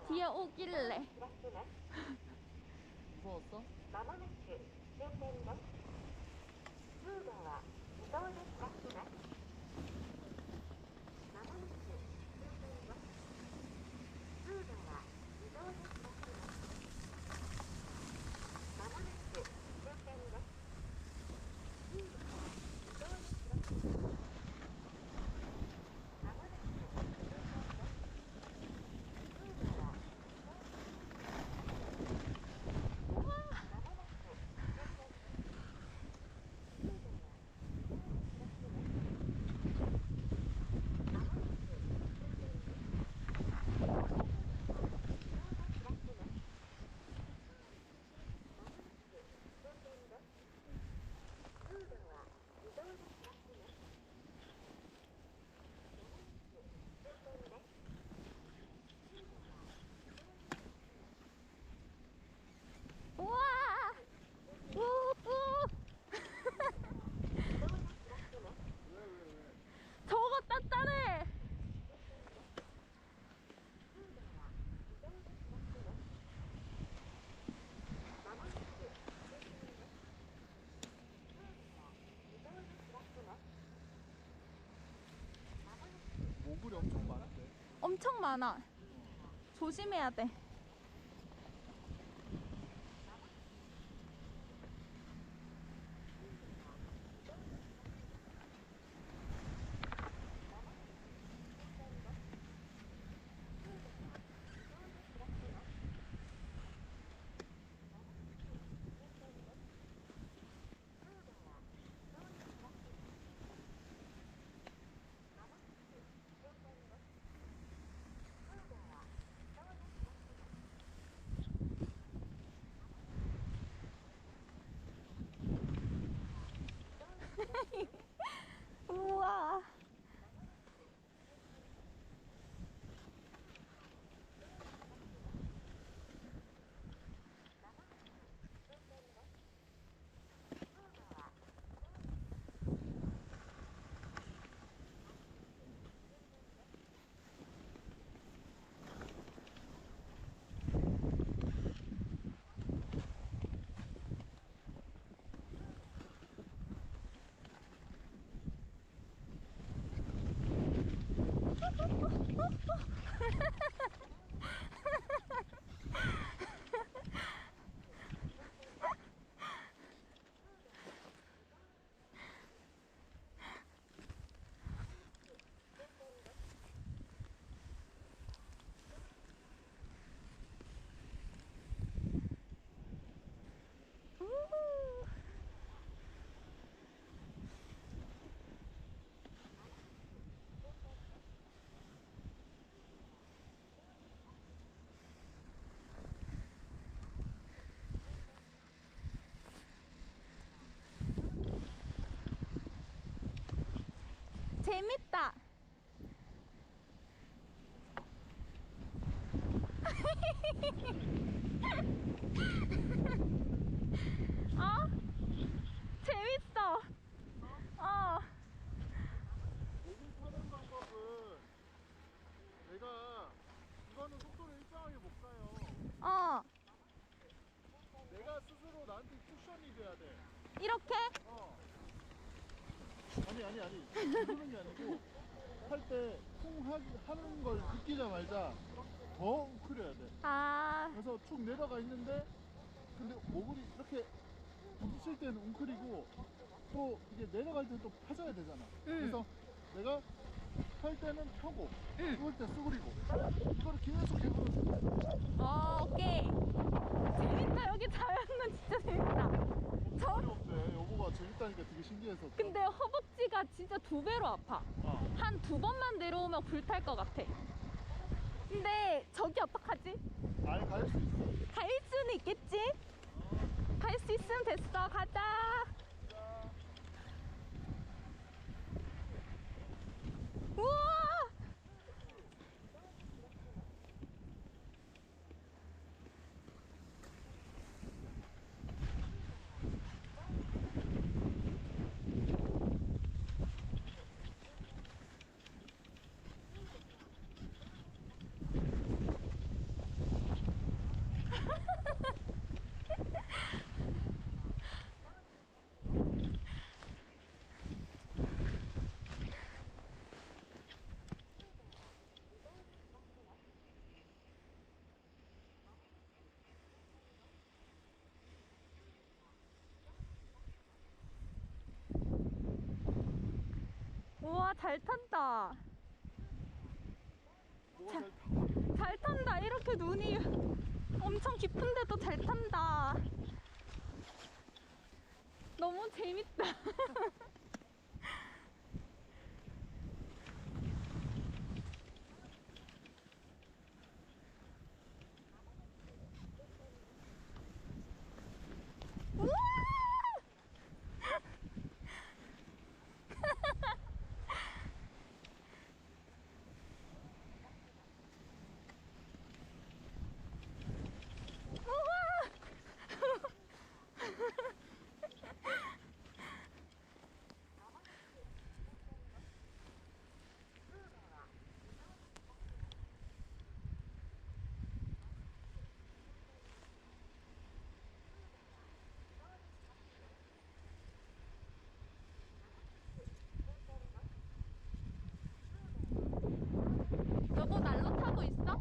뒤에 오길래. 무서웠어? 우와! 우우! 저거 단단해! 모글이 엄청 많은데. 엄청 많아. 조심해야 돼. 우와. 재밌다. 어? 재밌어. 어. 모글 타는 방법은 내가 이거는 속도를 일정하게 못 가요. 어. 내가 스스로 나한테 쿠션이 돼야 돼. 이렇게? 어. 아니. 그러는 게 아니고 할 때 쿵 하는 걸 느끼자마자 더 웅크려야 돼. 아. 그래서 쭉 내려가 있는데 근데 모글이 이렇게 부딪힐 때는 웅크리고 또 이게 내려갈 때 또 펴져야 되잖아. 그래서 내가 할 때는 펴고 쏠 때 쏘그리고 이거를 계속 해보는 거야. 오케이. 재밌다. 여기 자연은 진짜 재밌다. 소리 없대. 여보가 재밌다니까 되게 신기해서. 근데 허벅지가 진짜 2배로 아파. 한 2번만 내려오면 불탈 것 같아. 근데 저기 어떡하지? 아예 갈 수 있어. 갈 수는 있겠지? 갈 수 있으면 됐어. 가자. 우와! 잘 탄다. 뭐가 자. 잘 타? 잘 탄다. 이렇게 눈이 엄청 깊은데도 잘 탄다. 너무 재밌다. 우와! 여보 난로 타고 있어? 난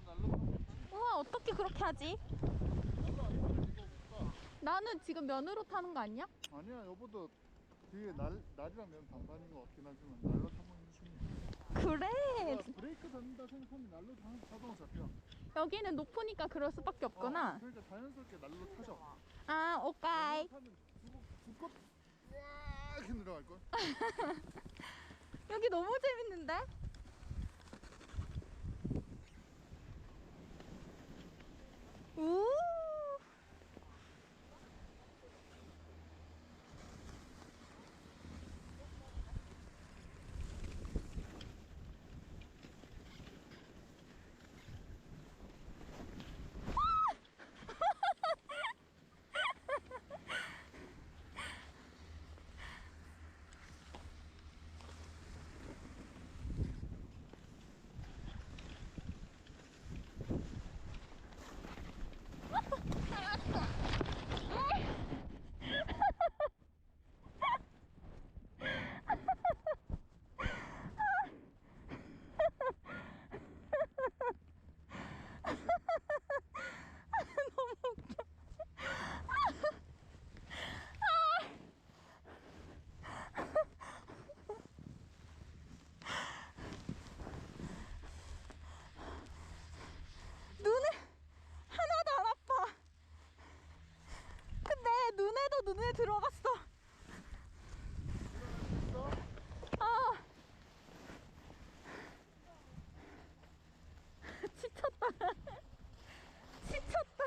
날로 타고 있지. 우와 어떻게 그렇게 하지? 날로 안 타면 이거 못 타. 나는 지금 면으로 타는 거 아니야? 아니야, 여보도 뒤에 날이랑 면 반반인 것 같긴 하지만 날로 타면 중이야. 그래. 브레이크 잡는다 생각하면 날로 자동으로 잡혀. 여기는 높으니까 그럴 수밖에 없구나. 그러니까 자연스럽게 날로 타죠. 아 오케이. 날로 타면 두껍 이렇게 내려갈걸? 여기 너무 재밌는데? 우. 눈에 하나도 안 아파. 근데 눈에도 눈에 들어갔어. 아. 지쳤다. 지쳤다.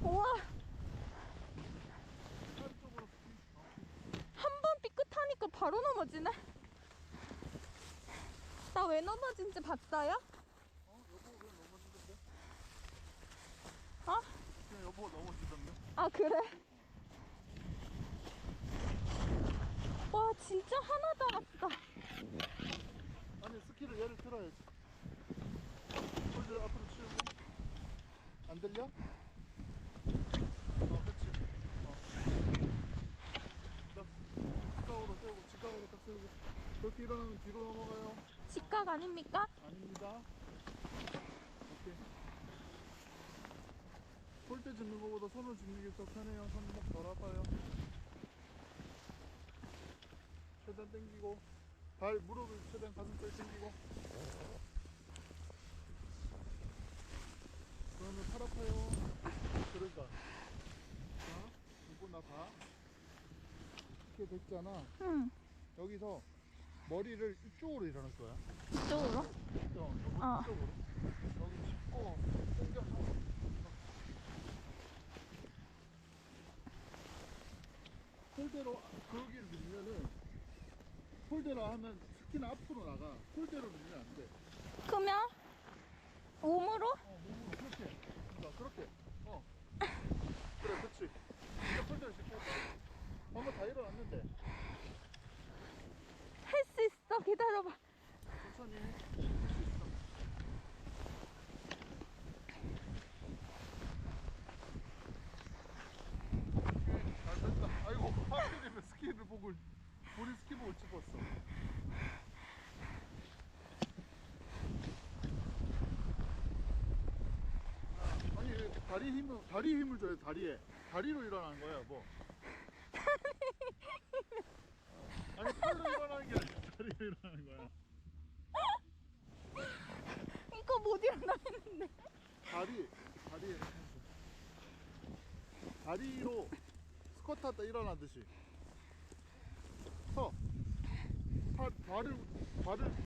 우와. 한 번 삐끗하니까 바로 넘어지네. 나 왜 넘어진지 봤어요? 여보 왜 넘어지던데? 어? 그냥 여보가 넘어지던데? 아 그래? 와 진짜 하나도 안 아프다. 아니 스키를 얘를 틀어야지. 폴드 앞으로 치우고. 안 들려? 그치. 딱 직각으로 세우고 직각으로 딱 세우고. 그렇게 일어나면 뒤로 넘어가요. 직각 아닙니까? 아닙니다. 오케이. 폴대 짚는 것보다 손을 짚는 게 더 편해요. 손목 덜 아파요. 최대한 당기고 무릎을 최대한 가슴까지 당기고. 그러면 팔 아파요. 그러니까 자, 이거 나 봐. 이렇게 됐잖아. 응. 여기서 머리를 이쪽으로 일어날 거야. 이쪽으로? 이쪽으로. 여기 짚고 당겨서. 폴대로 거기를 밀면은 폴대로 하면 스키는 앞으로 나가. 폴대로 밀면 안 돼. 그러면 몸으로? 몸으로 그렇게. 그러니까 그렇게. 그래, 그렇지. 이제 폴대로 짚고. 방금 다 일어났는데. 할 수 있어. 기다려봐. 천천히 해. 할 수 있어. 잘 됐다. 아이고, 하필이면 스키를 보고 본인 스키 보고 찍었어. 다리에 힘을 줘야 돼. 다리로 일어나는 거야 뭐. 아니 팔로 일어나는 게 아니라 다리로 일어나는 거야. 이거 못 일어나겠는데. 다리로 스쿼트 하다 일어나듯이 서. 발을